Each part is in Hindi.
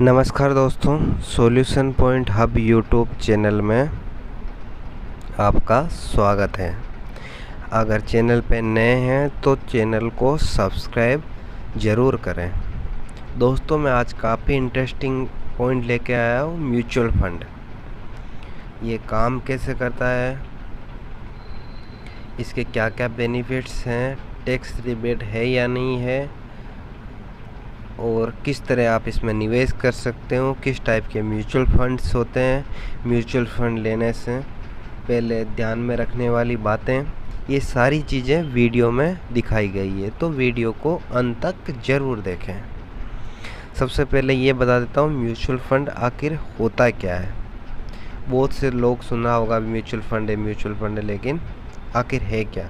नमस्कार दोस्तों, solution point hub YouTube channel में आपका स्वागत है। अगर चैनल पे नए हैं तो चैनल को सब्सक्राइब ज़रूर करें। दोस्तों, मैं आज काफ़ी इंटरेस्टिंग पॉइंट लेके आया हूँ। म्यूचुअल फंड ये काम कैसे करता है, इसके क्या क्या बेनिफिट्स हैं, टैक्स रिबेट है या नहीं है, और किस तरह आप इसमें निवेश कर सकते हो, किस टाइप के म्यूचुअल फंड्स होते हैं, म्यूचुअल फंड लेने से पहले ध्यान में रखने वाली बातें, ये सारी चीज़ें वीडियो में दिखाई गई है, तो वीडियो को अंत तक ज़रूर देखें। सबसे पहले ये बता देता हूँ म्यूचुअल फंड आखिर होता क्या है। बहुत से लोग सुना होगा म्यूचुअल फंड है, लेकिन आखिर है क्या।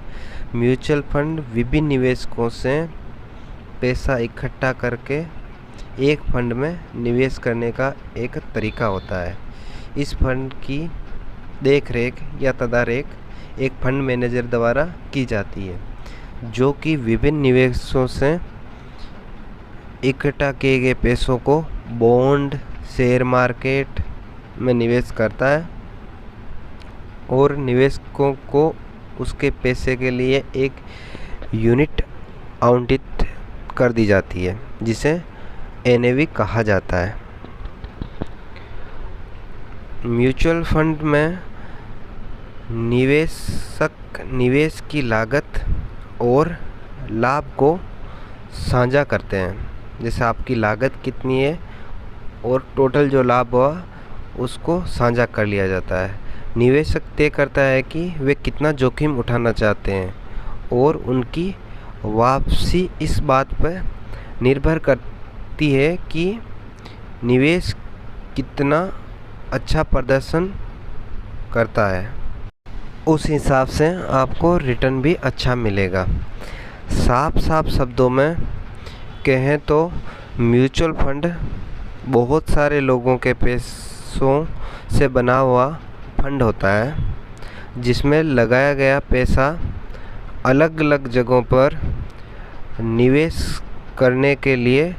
म्यूचुअल फंड विभिन्न निवेशकों से पैसा इकट्ठा करके एक फंड में निवेश करने का एक तरीका होता है। इस फंड की देखरेख या तदारख एक फंड मैनेजर द्वारा की जाती है, जो कि विभिन्न निवेशों से इकट्ठा किए गए पैसों को बॉन्ड, शेयर मार्केट में निवेश करता है और निवेशकों को उसके पैसे के लिए एक यूनिट आवंटित कर दी जाती है, जिसे एनएवी कहा जाता है। म्यूचुअल फंड में निवेशक निवेश की लागत और लाभ को साझा करते हैं। जैसे आपकी लागत कितनी है और टोटल जो लाभ हुआ उसको साझा कर लिया जाता है। निवेशक तय करता है कि वे कितना जोखिम उठाना चाहते हैं और उनकी वापसी इस बात पर निर्भर करती है कि निवेश कितना अच्छा प्रदर्शन करता है। उस हिसाब से आपको रिटर्न भी अच्छा मिलेगा। साफ शब्दों में कहें तो म्यूचुअल फंड बहुत सारे लोगों के पैसों से बना हुआ फंड होता है, जिसमें लगाया गया पैसा अलग अलग जगहों पर निवेश करने के लिए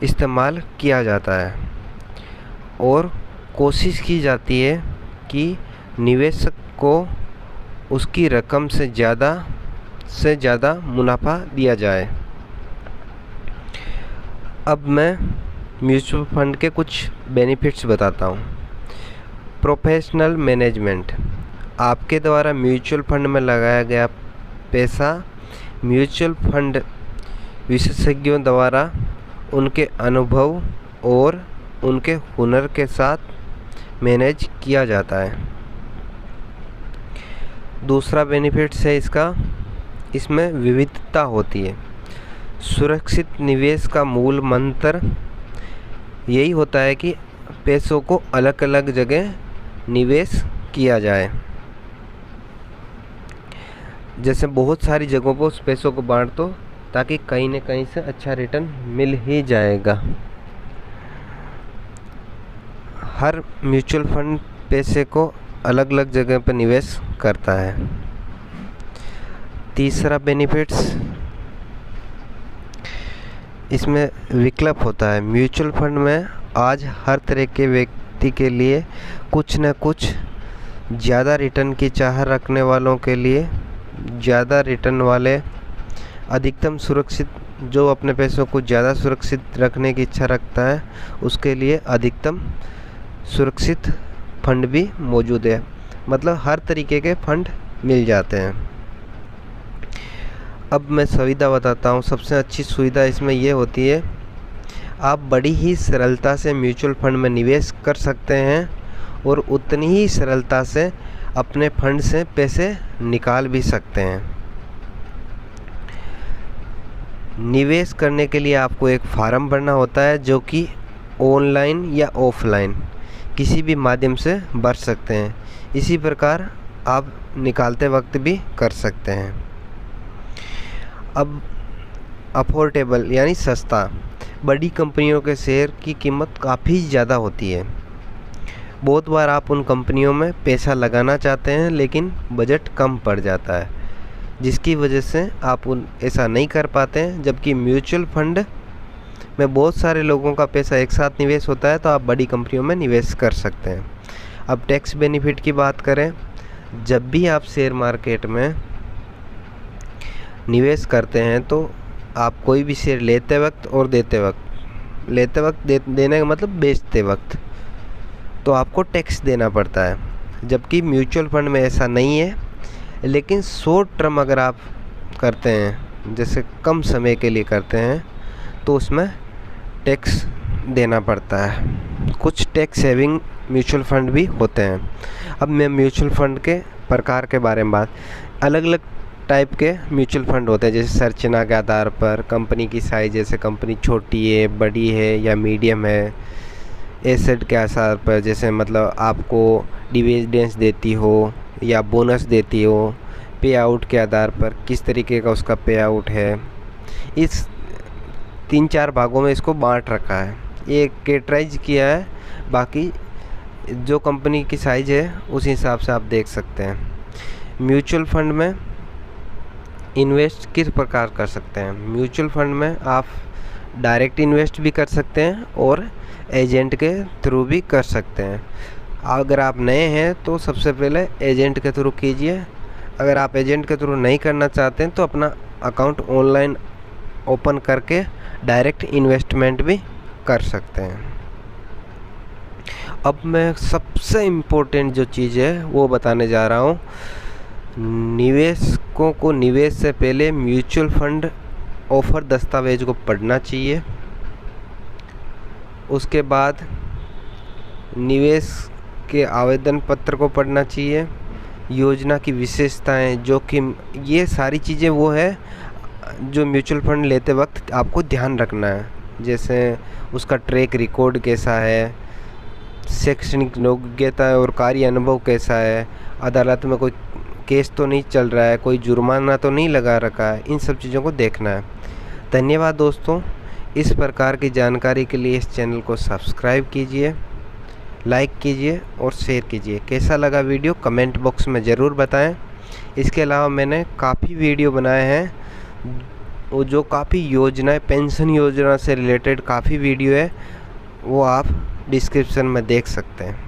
इस्तेमाल किया जाता है और कोशिश की जाती है कि निवेशक को उसकी रकम से ज़्यादा मुनाफा दिया जाए। अब मैं म्यूचुअल फंड के कुछ बेनिफिट्स बताता हूँ। प्रोफेशनल मैनेजमेंट, आपके द्वारा म्यूचुअल फंड में लगाया गया पैसा म्यूचुअल फंड विशेषज्ञों द्वारा उनके अनुभव और उनके हुनर के साथ मैनेज किया जाता है। दूसरा बेनिफिट्स है इसमें विविधता होती है। सुरक्षित निवेश का मूल मंत्र यही होता है कि पैसों को अलग अलग जगह निवेश किया जाए। जैसे बहुत सारी जगहों पर उस पैसों को बांट दो ताकि कहीं न कहीं से अच्छा रिटर्न मिल ही जाएगा। हर म्यूचुअल फंड पैसे को अलग अलग जगह पर निवेश करता है। तीसरा बेनिफिट्स, इसमें विकल्प होता है। म्यूचुअल फंड में आज हर तरह के व्यक्ति के लिए कुछ न कुछ ज़्यादा रिटर्न की चाह रखने वालों के लिए ज़्यादा रिटर्न वाले, अधिकतम सुरक्षित, जो अपने पैसों को ज़्यादा सुरक्षित रखने की इच्छा रखता है उसके लिए अधिकतम सुरक्षित फंड भी मौजूद है। मतलब हर तरीके के फंड मिल जाते हैं। अब मैं सुविधा बताता हूँ। सबसे अच्छी सुविधा इसमें ये होती है, आप बड़ी ही सरलता से म्यूचुअल फंड में निवेश कर सकते हैं और उतनी ही सरलता से अपने फंड से पैसे निकाल भी सकते हैं। निवेश करने के लिए आपको एक फॉर्म भरना होता है, जो कि ऑनलाइन या ऑफलाइन किसी भी माध्यम से भर सकते हैं। इसी प्रकार आप निकालते वक्त भी कर सकते हैं। अब अफोर्डेबल यानी सस्ता, बड़ी कंपनियों के शेयर की कीमत काफ़ी ज़्यादा होती है। बहुत बार आप उन कंपनियों में पैसा लगाना चाहते हैं लेकिन बजट कम पड़ जाता है, जिसकी वजह से आप ऐसा नहीं कर पाते हैं। जबकि म्यूचुअल फंड में बहुत सारे लोगों का पैसा एक साथ निवेश होता है, तो आप बड़ी कंपनियों में निवेश कर सकते हैं। अब टैक्स बेनिफिट की बात करें, जब भी आप शेयर मार्केट में निवेश करते हैं तो आप कोई भी शेयर लेते वक्त और देते वक्त देने का मतलब बेचते वक्त, तो आपको टैक्स देना पड़ता है। जबकि म्यूचुअल फंड में ऐसा नहीं है, लेकिन शॉर्ट टर्म अगर आप करते हैं, जैसे कम समय के लिए करते हैं, तो उसमें टैक्स देना पड़ता है। कुछ टैक्स सेविंग म्यूचुअल फंड भी होते हैं। अब मैं म्यूचुअल फंड के प्रकार के बारे में अलग अलग टाइप के म्यूचुअल फंड होते हैं, जैसे संरचना के आधार पर, कंपनी की साइज़, जैसे कंपनी छोटी है, बड़ी है या मीडियम है, एसेट के आधार पर, जैसे मतलब आपको डिविडेंड्स देती हो या बोनस देती हो, पे आउट के आधार पर किस तरीके का उसका पे आउट है। इस 3-4 भागों में इसको बांट रखा है, ये कैटेगराइज किया है। बाकी जो कंपनी की साइज़ है उस हिसाब से आप देख सकते हैं। म्यूचुअल फंड में इन्वेस्ट किस प्रकार कर सकते हैं? म्यूचुअल फंड में आप डायरेक्ट इन्वेस्ट भी कर सकते हैं और एजेंट के थ्रू भी कर सकते हैं। अगर आप नए हैं तो सबसे पहले एजेंट के थ्रू कीजिए। अगर आप एजेंट के थ्रू नहीं करना चाहते हैं तो अपना अकाउंट ऑनलाइन ओपन करके डायरेक्ट इन्वेस्टमेंट भी कर सकते हैं। अब मैं सबसे इम्पोर्टेंट जो चीज़ है वो बताने जा रहा हूँ। निवेशकों को निवेश से पहले म्यूचुअल फंड ऑफर दस्तावेज को पढ़ना चाहिए। उसके बाद निवेश के आवेदन पत्र को पढ़ना चाहिए। योजना की विशेषताएं, जोखिम, ये सारी चीज़ें वो है जो म्यूचुअल फंड लेते वक्त आपको ध्यान रखना है। जैसे उसका ट्रैक रिकॉर्ड कैसा है, शैक्षणिक योग्यता और कार्य अनुभव कैसा है, अदालत में कोई केस तो नहीं चल रहा है, कोई जुर्माना तो नहीं लगा रखा है, इन सब चीज़ों को देखना है। धन्यवाद दोस्तों। इस प्रकार की जानकारी के लिए इस चैनल को सब्सक्राइब कीजिए, लाइक कीजिए और शेयर कीजिए। कैसा लगा वीडियो कमेंट बॉक्स में ज़रूर बताएं। इसके अलावा मैंने काफ़ी वीडियो बनाए हैं, वो जो काफ़ी योजनाएं, पेंशन योजना से रिलेटेड काफ़ी वीडियो है, वो आप डिस्क्रिप्शन में देख सकते हैं।